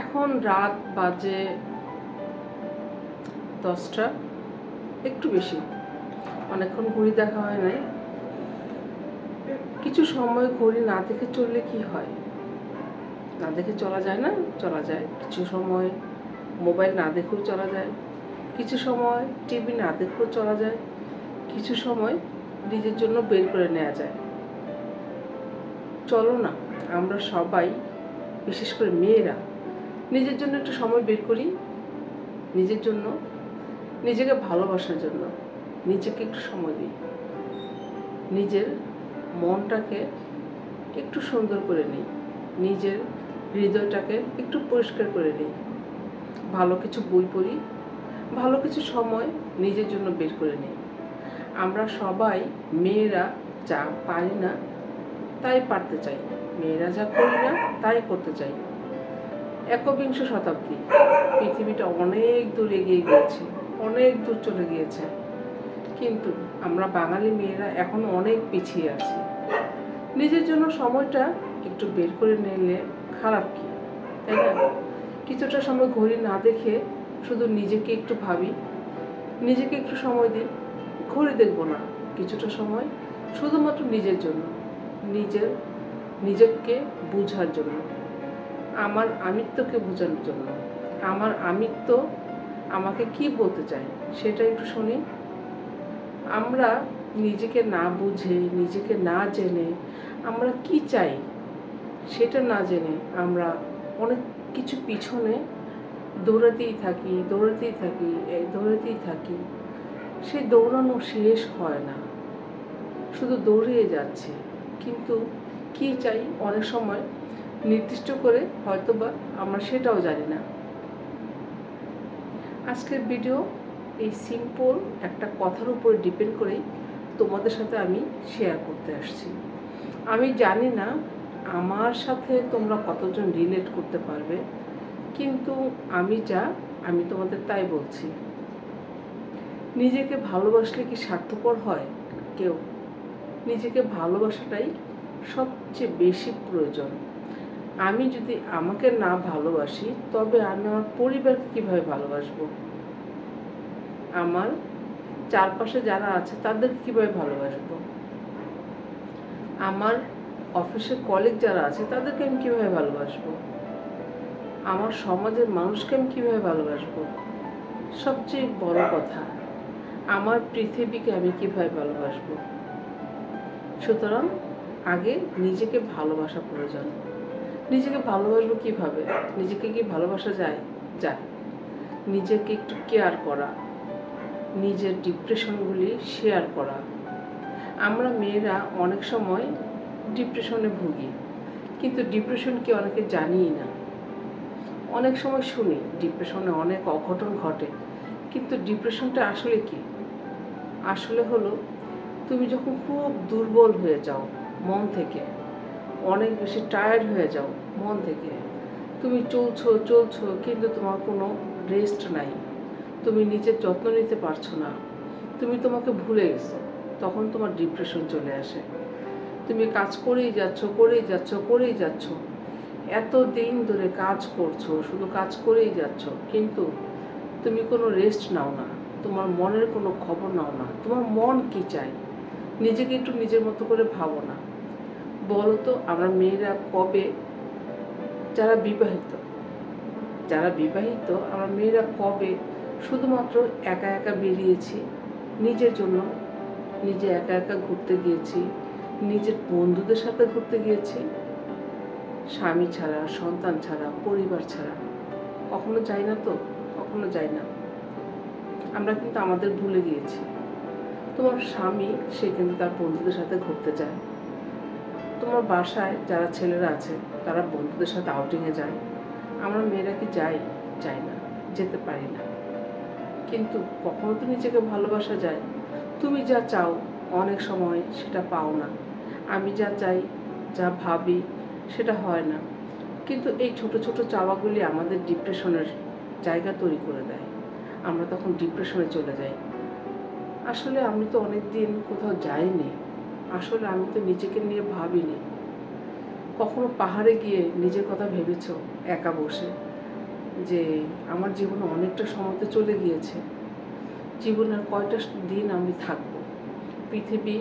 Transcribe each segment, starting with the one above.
এখন রাত বাজে 10টা, একটু বেশি। অনেকক্ষণ ঘড়ি দেখা হয় নাই। কিছু সময় ঘড়ি না দেখে চললে কি হয়? না দেখে চলা যায় না? চলা যায়। কিছু সময় মোবাইল না দেখেও চলা যায়, কিছু সময় টিভি না দেখেও চলা যায়, কিছু সময় নিজের জন্য বের করে নেওয়া যায়। চলো না, আমরা সবাই, বিশেষ করে মেয়েরা, নিজের জন্য একটু সময় বের করি। নিজের জন্য, নিজেকে ভালোবাসার জন্য নিজেকে একটু সময় দিই। নিজের মনটাকে একটু সুন্দর করে নিই, নিজের হৃদয়টাকে একটু পরিষ্কার করে নিই। ভালো কিছু বই পড়ি, ভালো কিছু সময় নিজের জন্য বের করে নিই। আমরা সবাই মেয়েরা যা পারি না তাই পারতে চাই, মেয়েরা যা করি না তাই করতে চাই। একবিংশ শতাব্দী, পৃথিবীটা অনেক দূর এগিয়ে গিয়েছে, অনেক দূর চলে গিয়েছে, কিন্তু আমরা বাঙালি মেয়েরা এখনো অনেক পিছিয়ে আছি। নিজের জন্য সময়টা একটু বের করে নিলে খারাপ কি, তাই না? কিছুটা সময় ঘড়ি না দেখে শুধু নিজেকে একটু ভাবি, নিজেকে একটু সময় দিই। ঘড়ি দেখবো না, কিছুটা সময় শুধুমাত্র নিজের জন্য, নিজেকে বোঝার জন্য, আমার আমিত্বকে বোঝানোর জন্য। আমার আমিত্ব আমাকে কি বলতে চায় সেটা একটু শুনি। আমরা নিজেকে না বুঝে, নিজেকে না জেনে আমরা কি চাই সেটা না জেনে আমরা অনেক কিছু পিছনে দৌড়াতেই থাকি। সেই দৌড়ানো শেষ হয় না, শুধু দৌড়িয়ে যাচ্ছে, কিন্তু কি চাই অনেক সময় নির্দিষ্ট করে হয়তোবা আমরা সেটাও জানি না। আজকের ভিডিও এই সিম্পল একটা কথার উপরে ডিপেন্ড করেই তোমাদের সাথে আমি শেয়ার করতে আসছি। আমি জানি না আমার সাথে তোমরা কতজন রিলেট করতে পারবে, কিন্তু আমি তোমাদের তাই বলছি। নিজেকে ভালোবাসলে কি স্বার্থপর হয় কেউ? নিজেকে ভালোবাসাটাই সবচেয়ে বেশি প্রয়োজন। আমি যদি আমাকে না ভালোবাসি তবে আমি আমার পরিবারকে কিভাবে ভালোবাসবো? আমার চারপাশে যারা আছে তাদেরকে কিভাবে ভালোবাসবো? আমার অফিসের কলিগ যারা আছে তাদেরকে আমি কিভাবে ভালোবাসবো? আমার সমাজের মানুষকে আমি কিভাবে ভালোবাসবো? সবচেয়ে বড় কথা, আমার পৃথিবীকে আমি কিভাবে ভালোবাসবো? সুতরাং আগে নিজেকে ভালোবাসা প্রয়োজন। নিজেকে ভালোবাসবো কিভাবে? নিজেকে কি ভালোবাসা যায়? যায়। নিজেকে একটু কেয়ার করা, নিজের ডিপ্রেশনগুলি শেয়ার করা। আমরা মেয়েরা অনেক সময় ডিপ্রেশনে ভুগি, কিন্তু ডিপ্রেশনকে অনেকে জানিই না। অনেক সময় শুনি ডিপ্রেশনে অনেক অঘটন ঘটে, কিন্তু ডিপ্রেশনটা আসলে কি? আসলে হলো তুমি যখন খুব দুর্বল হয়ে যাও মন থেকে, অনেক বেশি টায়ার্ড হয়ে যাও মন থেকে, তুমি চলছো কিন্তু তোমার কোনো রেস্ট নাই, তুমি নিজের যত্ন নিতে পারছো না, তুমি তোমাকে ভুলে গেছো, তখন তোমার ডিপ্রেশন চলে আসে। তুমি কাজ করেই যাচ্ছ, এত দিন ধরে কাজ করছো, শুধু কাজ করেই যাচ্ছ, কিন্তু তুমি কোনো রেস্ট নাও না, তোমার মনের কোনো খবর নাও না। তোমার মন কি চায়? নিজেকে একটু নিজের মতো করে ভাবো না। বলো তো, আমরা মেয়েরা কবে, যারা বিবাহিত আমরা মেয়েরা কবে শুধুমাত্র একা একা বেরিয়েছি নিজের জন্য? নিজে একা ঘুরতে গিয়েছি, নিজের বন্ধুদের সাথে ঘুরতে গিয়েছি, স্বামী ছাড়া, সন্তান ছাড়া, পরিবার ছাড়া কখনো যাই না তো? কখনো যাই না। আমরা কিন্তু আমাদের ভুলে গিয়েছি। তোমার স্বামী, সে কিন্তু তার বন্ধুদের সাথে ঘুরতে যায়। তোমার বাসায় যারা ছেলেরা আছে তারা বন্ধুদের সাথে আউটিংয়ে যায়। আমরা মেয়েরা কি যাই? যাই না, যেতে পারি না। কিন্তু কখনো তো নিজেকে ভালোবাসা যায়। তুমি যা চাও অনেক সময় সেটা পাও না, আমি যা চাই, যা ভাবি সেটা হয় না। কিন্তু এই ছোট ছোট চাওয়াগুলি আমাদের ডিপ্রেশনের জায়গা তৈরি করে দেয়। আমরা তখন ডিপ্রেশনে চলে যাই। আসলে আমি তো অনেক দিন কোথাও যাইনি, আসলে আমি তো নিজেকে নিয়ে ভাবিনি। কখনো পাহাড়ে গিয়ে নিজের কথা ভেবেছো একা বসে? যে আমার জীবনে অনেকটা সময় তো চলে গিয়েছে, জীবনের কয়টা দিন আমি থাকবো। পৃথিবী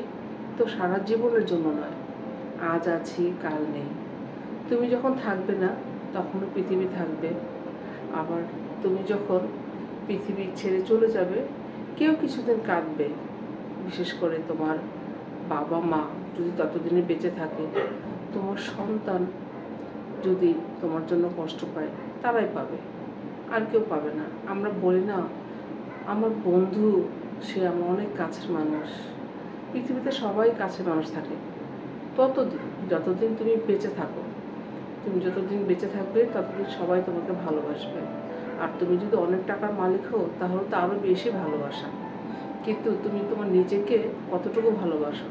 তো সারা জীবনের জন্য নয়, আজ আছি কাল নেই। তুমি যখন থাকবে না তখনও পৃথিবী থাকবে, আবার তুমি যখন পৃথিবী ছেড়ে চলে যাবে কেউ কিছুদিন কাঁদবে, বিশেষ করে তোমার বাবা মা যদি ততদিনে বেঁচে থাকে। তোমার সন্তান যদি তোমার জন্য কষ্ট পায় তারাই পাবে, আর কেউ পাবে না। আমরা বলি না আমার বন্ধু সে আমার অনেক কাছের মানুষ, পৃথিবীতে সবাই কাছের মানুষ থাকে ততদিন যতদিন তুমি বেঁচে থাকো। তুমি যতদিন বেঁচে থাকবে ততদিন সবাই তোমাকে ভালোবাসবে। আর তুমি যদি অনেক টাকার মালিক হও তাহলে তো আরও বেশি ভালোবাসা। কিন্তু তুমি তোমার নিজেকে কতটুকু ভালোবাসো,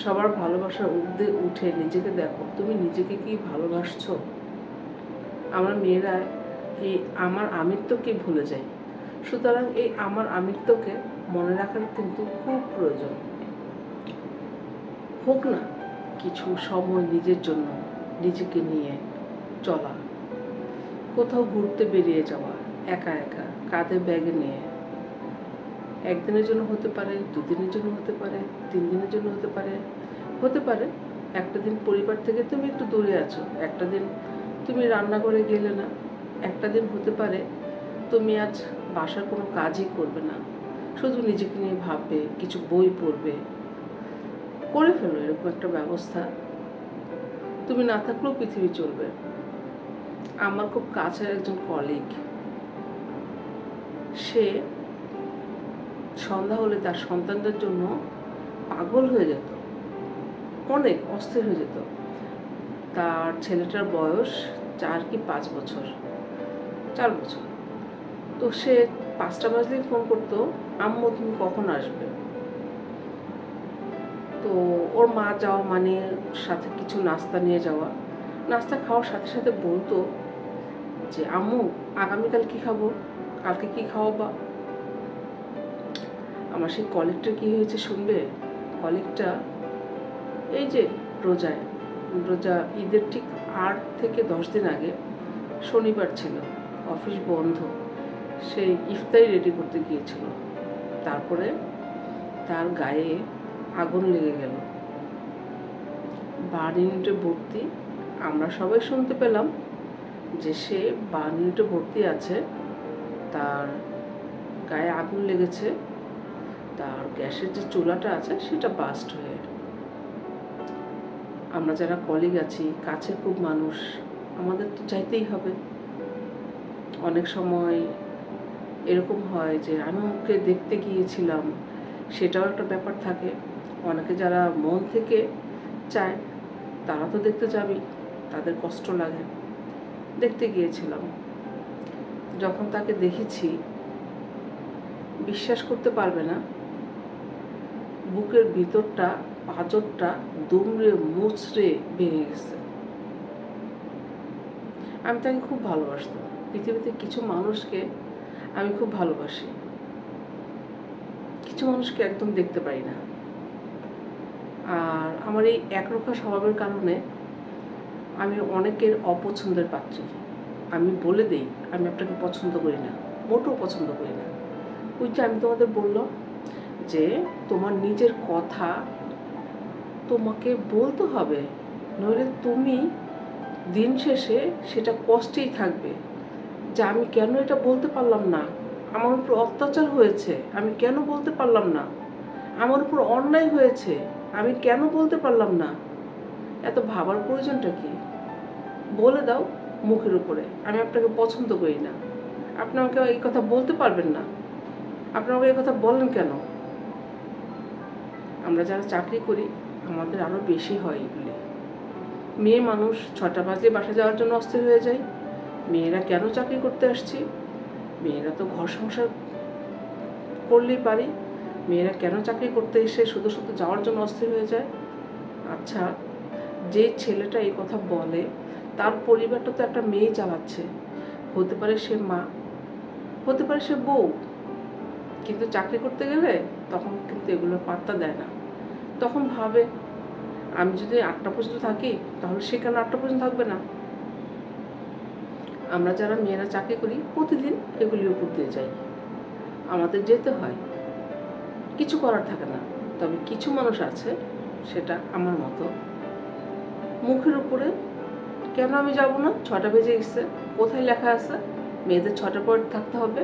সবার ভালোবাসার ঊর্ধ্বে উঠে নিজেকে দেখো, তুমি নিজেকে কি ভালোবাসছো। আমরা মেয়েরা এই আমার আমিত্বকে ভুলে যাই, সুতরাং এই আমার আমিত্বকে মনে রাখার কিন্তু খুব প্রয়োজন। হোক না কিছু সময় নিজের জন্য, নিজেকে নিয়ে চলা, কোথাও ঘুরতে বেরিয়ে যাওয়া, একা একা কাঁধে ব্যাগে নিয়ে। একদিনের জন্য হতে পারে, দুদিনের জন্য হতে পারে, 3 দিনের জন্য হতে পারে। হতে পারে একটা দিন পরিবার থেকে তুমি একটু দূরে আছো, একটা দিন তুমি রান্নাঘরে গেলে না, একটা দিন হতে পারে তুমি আজ বাসার কোনো কাজই করবে না, শুধু নিজেকে নিয়ে ভাববে, কিছু বই পড়বে। করে ফেলো এরকম একটা ব্যবস্থা, তুমি না থাকলেও পৃথিবী চলবে। আমার খুব কাছের একজন কলিগ, সে সন্ধ্যা হলে তার সন্তানদের জন্য পাগল হয়ে যেত, অনেক অস্থির হয়ে যেত। তার ছেলেটার বয়স 4 কি 5 বছর, 4 বছর। তো সে 5টা বাজলেই ফোন করতো, আম্মু তুমি কখন আসবে। তো ওর মা যাওয়া মানে সাথে কিছু নাস্তা নিয়ে যাওয়া, নাস্তা খাওয়ার সাথে সাথে বলতো যে আম্মু আগামীকাল কি খাবো, কালকে কি খাওয়াবা। আমার সেই কলিগটা কি হয়েছে শুনবে। কলিগটা এই যে রোজা ঈদের ঠিক 8 থেকে 10 দিন আগে শনিবার ছিল, অফিস বন্ধ, সেই ইফতারি রেডি করতে গিয়েছিল। তারপরে তার গায়ে আগুন লেগে গেল, বার্ন ইউনিটে ভর্তি। আমরা সবাই শুনতে পেলাম যে সে বার্ন ইউনিটে ভর্তি আছে, তার গায়ে আগুন লেগেছে, তার গ্যাসের যে চুলাটা আছে সেটা বাস্ট হয়ে। আমরা যারা কলিগ আছি, কাছে খুব মানুষ, আমাদের তো চাইতেই হবে। অনেক সময় এরকম হয় যে আমি ওকে দেখতে গিয়েছিলাম, সেটাও একটা ব্যাপার থাকে। অনেকে যারা মন থেকে চায় তারা তো দেখতে যাবেই, তাদের কষ্ট লাগে। দেখতে গিয়েছিলাম, যখন তাকে দেখেছি বিশ্বাস করতে পারবে না, বুকের ভিতরটা পাঁজরটা দুমড়ে মুচড়ে ভেঙে গেছে। আমি তাকে খুব ভালোবাসতাম। পৃথিবীতে কিছু মানুষকে আমি খুব ভালোবাসি, কিছু মানুষকে একদম দেখতে পারি না। আর আমার এই একরোখা স্বভাবের কারণে আমি অনেকের অপছন্দের পাত্রী। আমি বলে দেই আমি আপনাকে পছন্দ করি না, মোটেও পছন্দ করি না। ওই যে আমি তোমাদের বললাম যে তোমার নিজের কথা তোমাকে বলতে হবে, নইলে তুমি দিন শেষে সেটা কষ্টেই থাকবে যে আমি কেন এটা বলতে পারলাম না, আমার উপর অত্যাচার হয়েছে আমি কেন বলতে পারলাম না, আমার উপর অন্যায় হয়েছে আমি কেন বলতে পারলাম না। এত ভাবার প্রয়োজনটা কি। বলে দাও মুখের উপরে আমি আপনাকে পছন্দ করি না, আপনি আমাকে এই কথা বলতে পারবেন না, আপনি আমাকে এই কথা বলেন কেন। আমরা যারা চাকরি করি আমাদের আরও বেশি হয় এগুলি। মেয়ে মানুষ 6টা বাজে বাসা যাওয়ার জন্য অস্থির হয়ে যায়। মেয়েরা কেন চাকরি করতে আসছি, মেয়েরা তো ঘর সংসার করলেই পারি, মেয়েরা কেন চাকরি করতে এসে শুধু শুধু যাওয়ার জন্য অস্থির হয়ে যায়। আচ্ছা, যে ছেলেটা এই কথা বলে তার পরিবারটা তো একটা মেয়ে চালাচ্ছে, হতে পারে সে মা, হতে পারে সে বউ, কিন্তু চাকরি করতে গেলে তখন কিন্তু এগুলো পাত্তা দেয় না। তখন ভাবে আমি যদি 8টা পর্যন্ত থাকি তাহলে সে কেন 8টা পর্যন্ত থাকবে না। আমরা যারা মেয়েরা চাকরি করি প্রতিদিন এগুলির উপর দিয়ে যাই, আমাদের যেতে হয়, কিছু করার থাকে না। তবে কিছু মানুষ আছে, সেটা আমার মতো, মুখের উপরে কেন আমি যাব না, 6টা বেজে গেছে, কোথায় লেখা আছে মেয়েদের 6টার পর থাকতে হবে?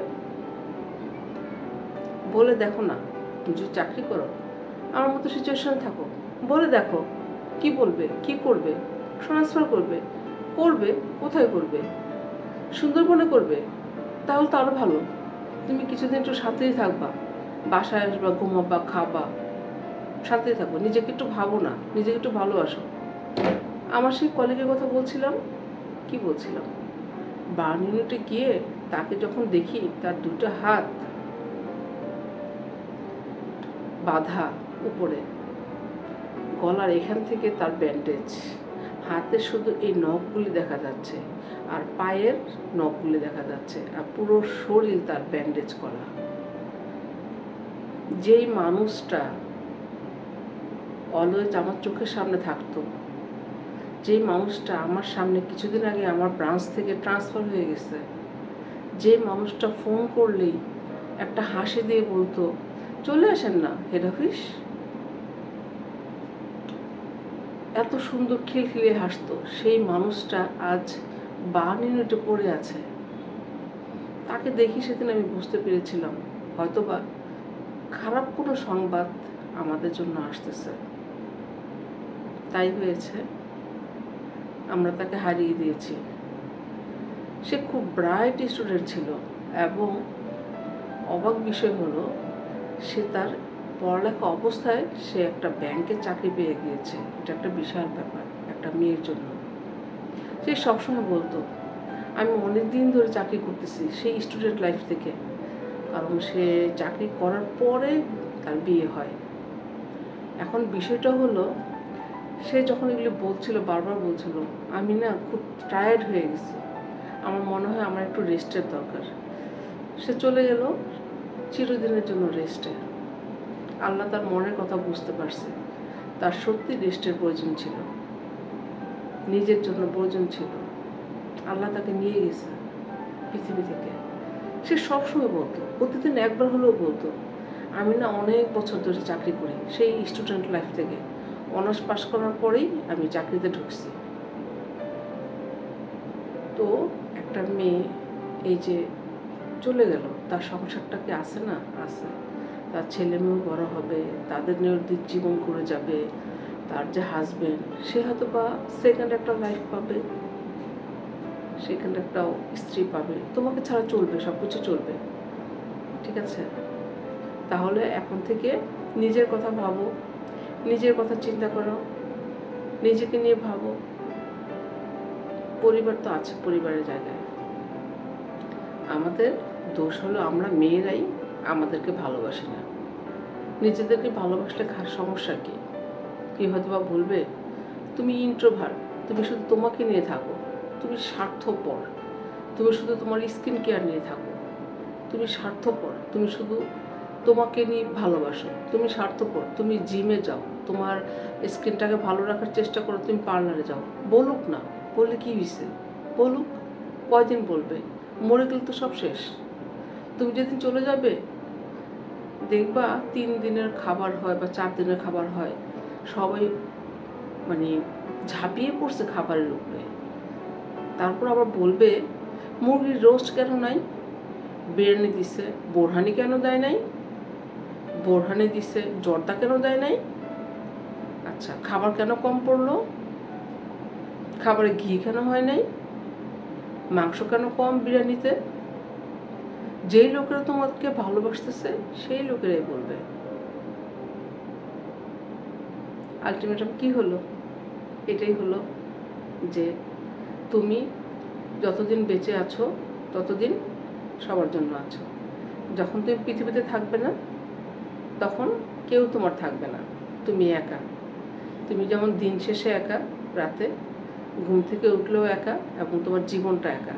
বলে দেখো না, যদি চাকরি করো, আমার মতো সিচুয়েশনে থাকো, বলে দেখো কি বলবে, কি করবে, ট্রান্সফার করবে, করবে কোথায় করবে? সুন্দরবনে করবে, তাহলে তো আরো ভালো। তুমি কিছুদিন একটু শান্তিতে থাকবা, বাসায় আসবা, ঘুমাবা, খাবা, শান্তিতে থাকবো। নিজেকে একটু ভাবো না, নিজেকে একটু ভালোবাসো। আমার সেই কলিগের কথা বলছিলাম, কি বলছিলাম, বার্ন ইউনিটে গিয়ে তাকে যখন দেখি তার 2টা হাত বাঁধা উপরে, গলার এখান থেকে তার ব্যান্ডেজ, হাতে শুধু এই নখগুলি দেখা যাচ্ছে আর পায়ের নখগুলি দেখা যাচ্ছে, আর পুরো শরীর তার ব্যান্ডেজ করা। যেই মানুষটা অলওয়েজ আমার চোখের সামনে থাকতো, যেই মানুষটা আমার সামনে কিছুদিন আগে আমার ব্রাঞ্চ থেকে ট্রান্সফার হয়ে গেছে, যে মানুষটা ফোন করলেই একটা হাসি দিয়ে বলতো চলে আসেন না হেড অফিস, এত সুন্দর খিলখিলিয়ে হাসতো, সেই মানুষটা আজ বার্ন ইউনিটে পড়ে আছে। তাকে দেখি সেদিন আমি বুঝতে পেরেছিলাম হয়তোবা খারাপ কোনো সংবাদ আমাদের জন্য আসতেছে। তাই হয়েছে, আমরা তাকে হারিয়ে দিয়েছি। সে খুব ব্রাইট স্টুডেন্ট ছিল এবং অবাক বিষয় হলো সে তার পড়ালেখা অবস্থায় সে একটা ব্যাংকে চাকরি পেয়ে গিয়েছে। এটা একটা বিশাল ব্যাপার একটা মেয়ের জন্য। সে সবসময় বলতো আমি অনেক দিন ধরে চাকরি করতেছি, সেই স্টুডেন্ট লাইফ থেকে, কারণ সে চাকরি করার পরে তার বিয়ে হয়। এখন বিষয়টা হলো সে যখন এগুলো বলছিল, বারবার বলছিল আমি না খুব টায়ার্ড হয়ে গেছি, আমার মনে হয় আমার একটু রেস্টের দরকার। সে চলে গেল চিরদিনের জন্য রেস্টে। আল্লাহ তার মনের কথা বুঝতে পারছে, তার সত্যি রেস্টের প্রয়োজন ছিল, নিজের জন্য প্রয়োজন ছিল। আল্লাহ তাকে নিয়ে গেছে পৃথিবী থেকে। সে সবসময় বলতো, প্রতিদিন একবার হলেও বলতো আমি না অনেক বছর ধরে চাকরি করি, সেই স্টুডেন্ট লাইফ থেকে অনার্স পাস করার পরেই আমি চাকরিতে ঢুকছি। তো একটা মেয়ে এই যে চলে গেল, তার সংসারটা কি আছে না? আছে। তার ছেলে মেয়েও বড় হবে, তাদের নিয়ে জীবন করে যাবে। তার যে হাজবেন্ড, সে হয়তো বা সেকেন্ড একটা লাইফ পাবে, সেকেন্ড একটা স্ত্রী পাবে, তোমাকে ছাড়া চলবে, সব কিছু চলবে, ঠিক আছে? তাহলে এখন থেকে নিজের কথা ভাবো, নিজের কথা চিন্তা করো, নিজেকে নিয়ে ভাবো। পরিবার তো আছে, পরিবারের জায়গায় আমাদের দোষ হলো আমরা মেয়েরাই আমাদেরকে ভালোবাসি না। নিজেদেরকে ভালোবাসলে সমস্যা কি? কি হয়তো বা বলবে তুমি ইন্ট্রোভার্ট, তুমি শুধু তোমাকে নিয়ে থাকো, তুমি স্বার্থপর, তুমি শুধু তোমার স্কিন কেয়ার নিয়ে থাকো, তুমি স্বার্থপর, তুমি শুধু তোমাকে নিয়ে ভালোবাসো, তুমি স্বার্থপর, তুমি জিমে যাও, তোমার স্কিনটাকে ভালো রাখার চেষ্টা করো, তুমি পার্লারে যাও। বলুক না, বললে কি হয়েছে? বলুক, কয়দিন বলবে? মরে গেলে তো সব শেষ। তুমি যেদিন চলে যাবে দেখবা 3 দিনের খাবার হয় বা 4 দিনের খাবার হয়, সবাই মানে ঝাঁপিয়ে পড়ছে খাবারের উপরে। তারপর আবার বলবে মুরগির রোস্ট কেন নাই, বিরিয়ানি দিছে, বোরহানি কেন দেয় নাই, বোরহানি দিছে, জর্দা কেন দেয় নাই, আচ্ছা খাবার কেন কম পড়লো, খাবারে ঘি কেন হয় নাই, মাংস কেন কম বিরিয়ানিতে। যেই লোকেরা তোমাকে ভালোবাসতেছে সেই লোকেরাই বলবে। আলটিমেটাম কি হলো? এটাই হলো যে তুমি যতদিন বেঁচে আছো ততদিন সবার জন্য আছো। যখন তুমি পৃথিবীতে থাকবে না তখন কেউ তোমার থাকবে না, তুমি একা। তুমি যেমন দিন শেষে একা, রাতে ঘুম থেকে উঠলেও একা, এবং তোমার জীবনটা একা।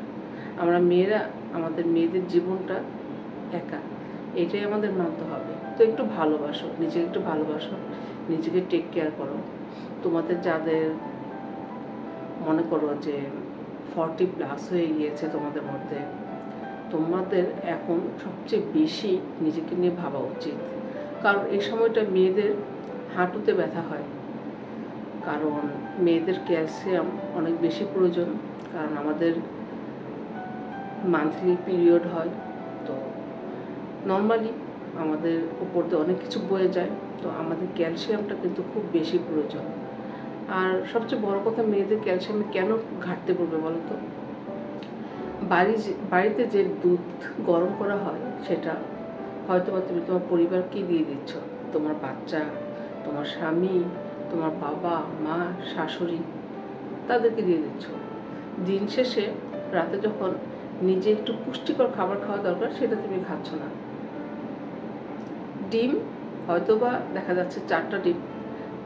আমরা মেয়েরা আমাদের মেয়েদের জীবনটা একা, এটাই আমাদের মানতে হবে। তো একটু ভালোবাসো, নিজেকে একটু ভালোবাসো, নিজেকে টেক কেয়ার করো। তোমাদের যাদের মনে করো যে 40+ হয়ে গিয়েছে তোমাদের মধ্যে, তোমাদের এখন সবচেয়ে বেশি নিজেকে নিয়ে ভাবা উচিত। কারণ এই সময়টা মেয়েদের হাঁটুতে ব্যথা হয়, কারণ মেয়েদের ক্যালসিয়াম অনেক বেশি প্রয়োজন, কারণ আমাদের মান্থলি পিরিয়ড হয়। তো নর্মালি আমাদের উপর দিয়ে অনেক কিছু বয়ে যায়, তো আমাদের ক্যালসিয়ামটা কিন্তু খুব বেশি প্রয়োজন। আর সবচেয়ে বড় কথা, মেয়েদের ক্যালসিয়ামে কেন ঘাটতি পড়বে বলো তো? বাড়িতে যে দুধ গরম করা হয় সেটা হয়তো বা তুমি তোমার পরিবারকে দিয়ে দিচ্ছ, তোমার বাচ্চা, তোমার স্বামী, তোমার বাবা মা, শাশুড়ি, তাদেরকে দিয়ে দিচ্ছ। দিন শেষে রাতে যখন নিজে একটু পুষ্টিকর খাবার খাওয়া দরকার, সেটা তুমি খাচ্ছ না। ডিম হয়তো বা দেখা যাচ্ছে 4টা ডিম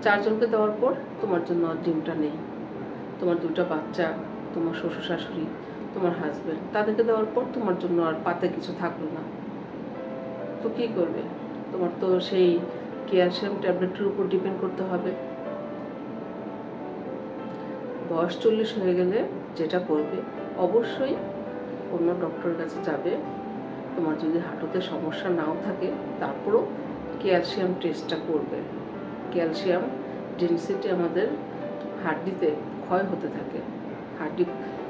4 জনকে দেওয়ার পর তোমার জন্য আর ডিমটা নেই। তোমার 2টা বাচ্চা, তোমার শ্বশুর শাশুড়ি, তোমার হাজব্যান্ড, তাদেরকে দেওয়ার পর তোমার জন্য আর পাতে কিছু থাকলো না। তো কী করবে? তোমার তো সেই ক্যালসিয়াম ট্যাবলেটের উপর ডিপেন্ড করতে হবে। বয়স 40 হয়ে গেলে যেটা করবে, অবশ্যই অন্য ডক্টরের কাছে যাবে। তোমার যদি হাঁটুতে সমস্যা নাও থাকে, তারপরও ক্যালসিয়াম টেস্টটা করবে। ক্যালসিয়াম ডেনসিটি আমাদের হাড্ডিতে ক্ষয় হতে থাকে, হাড্ডি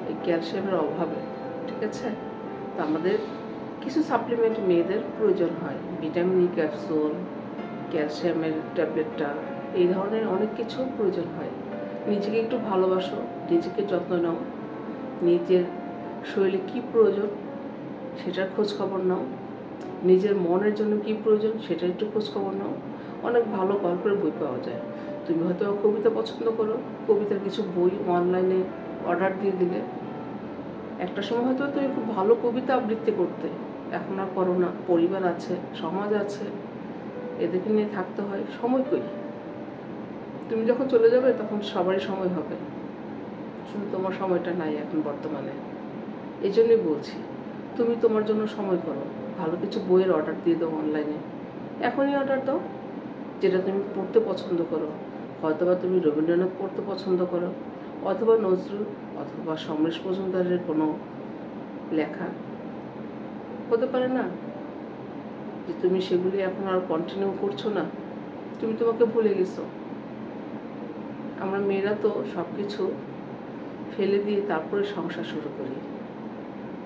এই ক্যালসিয়ামের অভাবে, ঠিক আছে? তো আমাদের কিছু সাপ্লিমেন্ট মেয়েদের প্রয়োজন হয়, ভিটামিন ই ক্যাপসুল, ক্যালসিয়ামের ট্যাবলেটটা, এই ধরনের অনেক কিছু প্রয়োজন হয়। নিজেকে একটু ভালোবাসো, নিজেকে যত্ন নাও, নিজের শরীরে কী প্রয়োজন সেটার খোঁজ খবর নাও, নিজের মনের জন্য কী প্রয়োজন সেটার একটু খোঁজ খবর নাও। অনেক ভালো গল্পের বই পাওয়া যায়। তুমি হয়তো কবিতা পছন্দ করো, কবিতার কিছু বই অনলাইনে অর্ডার দিয়ে দিলে, একটা সময় হয়তো তুমি খুব ভালো কবিতা আবৃত্তি করতে, এখন আর করো না। পরিবার আছে, সমাজ আছে, এদেরকে নিয়ে থাকতে হয়, সময় কই? তুমি যখন চলে যাবে তখন সবারই সময় হবে, শুধু তোমার সময়টা নাই এখন বর্তমানে। এই জন্যই বলছি, তুমি তোমার জন্য সময় করো, ভালো কিছু বইয়ের অর্ডার দিয়ে দাও অনলাইনে, এখনই অর্ডার দাও, যেটা তুমি পড়তে পছন্দ করো। হয়তোবা তুমি রবীন্দ্রনাথ পড়তে পছন্দ করো, অথবা নজরুল, অথবা সমরেশ মজুমদারের কোনো লেখা, হতে পারে না যে তুমি সেগুলি এখন আর কন্টিনিউ করছো না, তুমি তোমাকে ভুলে গেছো। আমরা মেয়েরা তো সব কিছু ফেলে দিয়ে তারপরে সংসার শুরু করি,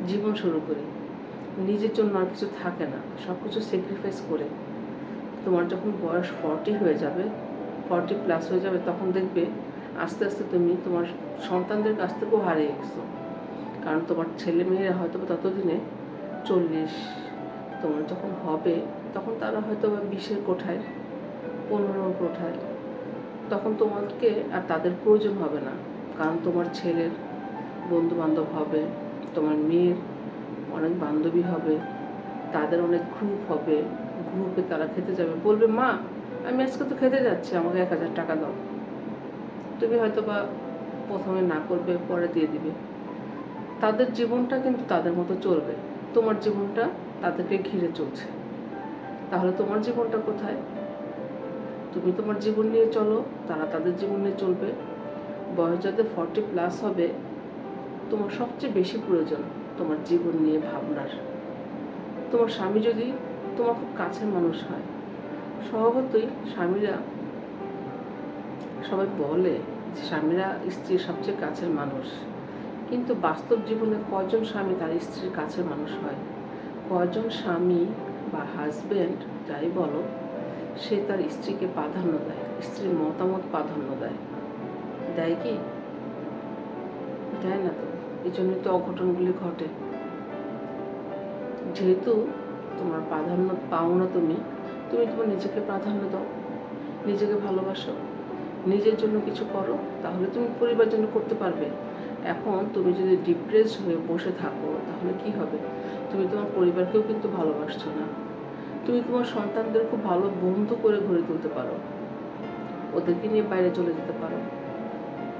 জীবন শুরু করি, নিজের জন্য আর কিছু থাকে না, সব কিছু স্যাক্রিফাইস করে। তোমার যখন বয়স 40 হয়ে যাবে, 40+ হয়ে যাবে, তখন দেখবে আস্তে আস্তে তুমি তোমার সন্তানদের কাছ থেকেও হারিয়ে গেছো। কারণ তোমার ছেলে মেয়েরা হয়তো ততদিনে 40, তোমার যখন হবে তখন তারা হয়তো 20-এর কোঠায়, 15-র কোঠায়। তখন তোমাকে আর তাদের প্রয়োজন হবে না, কারণ তোমার ছেলের বন্ধু বান্ধব হবে, তোমার মেয়ের অনেক বান্ধবী হবে, তাদের অনেক গ্রুপ হবে, গ্রুপে তারা খেতে যাবে, বলবে মা আমি আজকে তো খেতে যাচ্ছি, আমাকে 1000 টাকা দাও। তুমি হয়তো বা প্রথমে না করবে, পরে দিয়ে দিবে। তাদের জীবনটা কিন্তু তাদের মতো চলবে, তোমার জীবনটা তাদেরকে ঘিরে চলছে। তাহলে তোমার জীবনটা কোথায়? তুমি তোমার জীবন নিয়ে চলো, তারা তাদের জীবন নিয়ে চলবে। বয়স যাদের 40+ হবে, তোমার সবচেয়ে বেশি প্রয়োজন তোমার জীবন নিয়ে ভাবনার। তোমার স্বামী যদি তোমার খুব কাছের মানুষ হয়, স্বভাবতই স্বামীরা, সবাই বলে যে স্বামীরা স্ত্রীর সবচেয়ে কাছের মানুষ, কিন্তু বাস্তব জীবনে কয়জন স্বামী তার স্ত্রীর কাছের মানুষ হয়? কয়জন স্বামী বা হাজব্যান্ড যাই বলো, সে তার স্ত্রীকে প্রাধান্য দেয়, স্ত্রীর মতামত প্রাধান্য দেয়? দেয় কি? দেয় না তো। এই জন্যই তো অঘটনগুলি ঘটে। যেহেতু তোমার প্রাধান্য পাও না, তুমি তোমার নিজেকে প্রাধান্য দাও, নিজেকে ভালোবাসো, নিজের জন্য কিছু করো, তাহলে তুমি পরিবারের জন্য করতে পারবে। এখন তুমি যদি ডিপ্রেস হয়ে বসে থাকো, তাহলে কি হবে? তুমি তোমার পরিবারকেও কিন্তু ভালোবাসছো না। তুমি তোমার সন্তানদের খুব ভালো বন্ধু করে গড়ে তুলতে পারো, ওদেরকে নিয়ে বাইরে চলে যেতে পারো,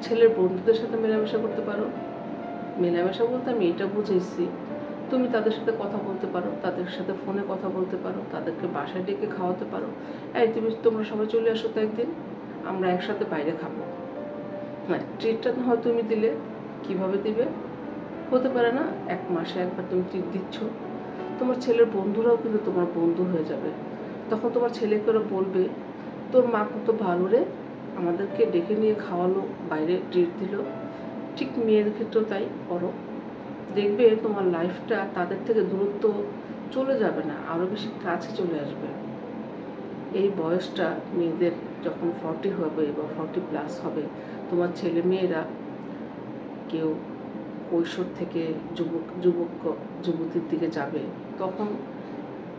ছেলের বন্ধুদের সাথে মেলামেশা করতে পারো। মেলামেশা বলতে আমি এটা বুঝেছি, তুমি তাদের সাথে কথা বলতে পারো, তাদের সাথে ফোনে কথা বলতে পারো, তাদেরকে বাসায় ডেকে খাওয়াতে পারো। এই তোমরা সবাই চলে আসো তো একদিন, আমরা একসাথে বাইরে খাবো। হ্যাঁ, ট্রিটটা না হয় তুমি দিলে, কিভাবে দিবে? হতে পারে না 1 মাসে একবার তুমি ট্রিট দিচ্ছ, তোমার ছেলের বন্ধুরাও কিন্তু তোমার বন্ধু হয়ে যাবে। তখন তোমার ছেলেকে ওরা বলবে, তোর মা কত ভালো রে, আমাদেরকে ডেকে নিয়ে খাওয়ালো, বাইরে ট্রিট দিল। ঠিক মেয়ের ক্ষেত্রেও তাই করো, দেখবে তোমার লাইফটা তাদের থেকে দূরত্ব চলে যাবে না, আরও বেশি কাছে চলে আসবে। এই বয়সটা মেয়েদের যখন 40 হবে বা 40+ হবে, তোমার ছেলে মেয়েরা কেউ কৈশোর থেকে যুবতীর দিকে যাবে, তখন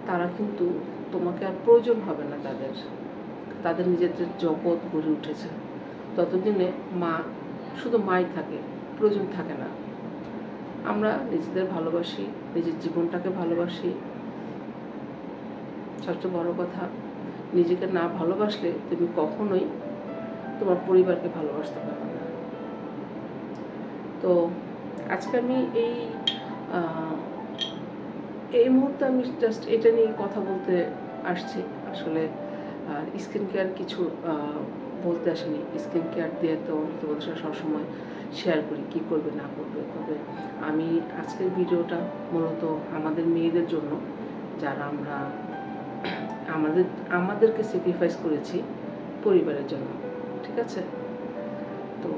তারা কিন্তু তোমাকে আর প্রয়োজন হবে না, তাদের নিজেদের জগৎ গড়ে উঠেছে। ততদিনে মা শুধু মাই থাকে, প্রয়োজন থাকে না। আমরা নিজেদের ভালোবাসি, নিজের জীবনটাকে ভালোবাসি। সবচেয়ে বড় কথা, নিজেকে না ভালোবাসলে তুমি কখনোই তোমার পরিবারকে ভালোবাসতে পারবে না। তো আজকে আমি এই মুহূর্তে আমি জাস্ট এটা নিয়ে কথা বলতে আসছি। আসলে স্কিন কেয়ার কিছু বলতে আসেনি। স্কিন কেয়ার দিয়ে তো তোমাদের সাথে সবসময় শেয়ার করি কী করবে না করবে। তবে আমি আজকের ভিডিওটা মূলত আমাদের মেয়েদের জন্য, যারা আমাদেরকে স্যাক্রিফাইস করেছি পরিবারের জন্য, ঠিক আছে? তো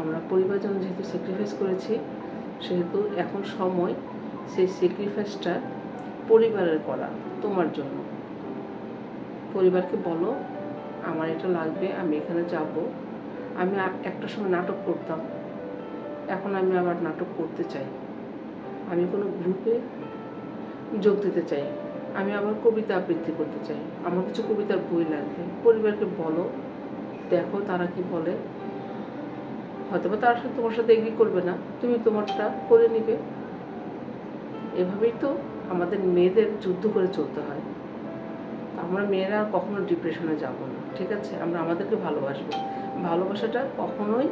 আমরা পরিবারের জন্য যেহেতু স্যাক্রিফাইস করেছি, সেহেতু এখন সময় সেই স্যাক্রিফাইসটা পরিবারের করা, তোমার জন্য। পরিবারকে বলো, আমার এটা লাগবে, আমি এখানে যাব। আমি একটা সময় নাটক করতাম, এখন আমি আবার নাটক করতে চাই। আমি কোনো গ্রুপে যোগ দিতে চাই, আমি আবার কবিতা আবৃত্তি করতে চাই, আমার কিছু কবিতার বই লাগবে। পরিবারকে বলো, দেখো তারা কি বলে। হয়তো বা তারা তোমার সাথে এগ্রি করবে না, তুমি তোমারটা করে নিবে। এভাবেই তো আমাদের মেয়েদের যুদ্ধ করে চলতে হয়। আমরা মেয়েরা কখনো ডিপ্রেশনে যাব না, ঠিক আছে? আমরা আমাদেরকে ভালোবাসবো। ভালোবাসাটা কখনোই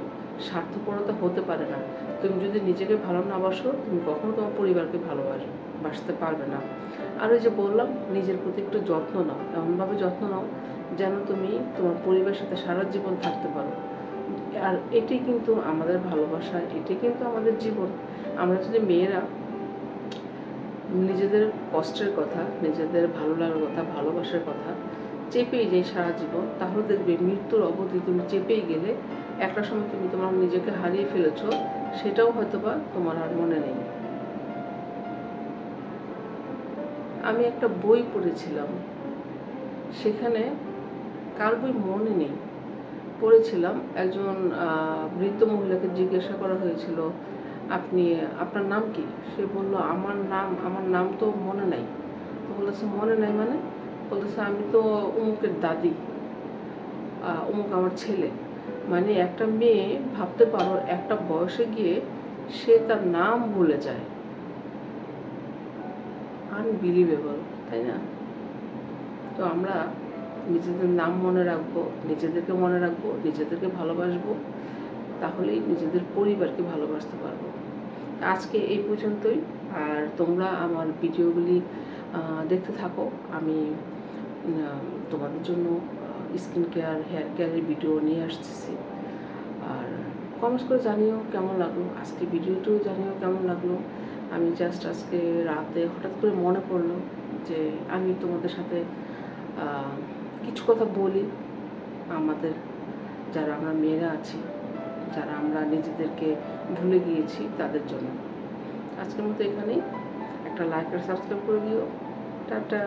স্বার্থপরতা হতে পারে না। তুমি যদি নিজেকে ভালো না বাসো, তুমি কখনো তোমার পরিবারকে ভালোবাসতে পারবে না। আর ওই যে বললাম, নিজের প্রতি একটু যত্ন নাও, এমনভাবে যত্ন নাও যেন তুমি তোমার পরিবারের সাথে সারা জীবন থাকতে পারো। আর এটি কিন্তু আমাদের ভালোবাসা, এটি কিন্তু আমাদের জীবন। আমরা যদি মেয়েরা নিজেদের কষ্টের কথা, নিজেদের ভালো লাগার কথা, ভালোবাসার কথা চেপেই যাই সারা জীবন, তাহলে দেখবে মৃত্যুর অবধি তুমি চেপেই গেলে একটা সময় তুমি তোমার নিজেকে হারিয়ে ফেলেছো, সেটাও হয়তোবা তোমার আর মনে নেই। আমি একটা বই পড়েছিলাম, সেখানে কার বই মনে নেই, পড়েছিলাম একজন বৃদ্ধ মহিলাকে জিজ্ঞাসা করা হয়েছিল, আপনার নাম কি? সে বলল, আমার নাম তো মনে নাই। তো বলেছে, মনে নাই মানে? বলতেছে, আমি তো অমুকের দাদি, অমুক আমার ছেলে। মানে একটা মেয়ে, ভাবতে পারো, একটা বয়সে গিয়ে সে তার নাম ভুলে যায়। আনবিলিভেবল, তাই না? তো আমরা নিজেদের নাম মনে রাখবো, নিজেদেরকে মনে রাখবো, নিজেদেরকে ভালোবাসবো, তাহলেই নিজেদের পরিবারকে ভালোবাসতে পারবো। আজকে এই পর্যন্তই। আর তোমরা আমার ভিডিওগুলি দেখতে থাকো। আমি তোমাদের জন্য স্কিন কেয়ার, হেয়ার কেয়ারের ভিডিও নিয়ে আসতেছি। আর কমেন্টস করে জানিও কেমন লাগলো, আজকে ভিডিওটিও জানিও কেমন লাগলো। আমি জাস্ট আজকে রাতে হঠাৎ করে মনে পড়লো যে আমি তোমাদের সাথে কিছু কথা বলি, আমাদের যারা আমরা মেয়েরা আছি, যারা আমরা নিজেদেরকে ভুলে গিয়েছি, তাদের জন্য। আজকের মতো এখানেই। একটা লাইক আর সাবস্ক্রাইব করে দিও। টাটা।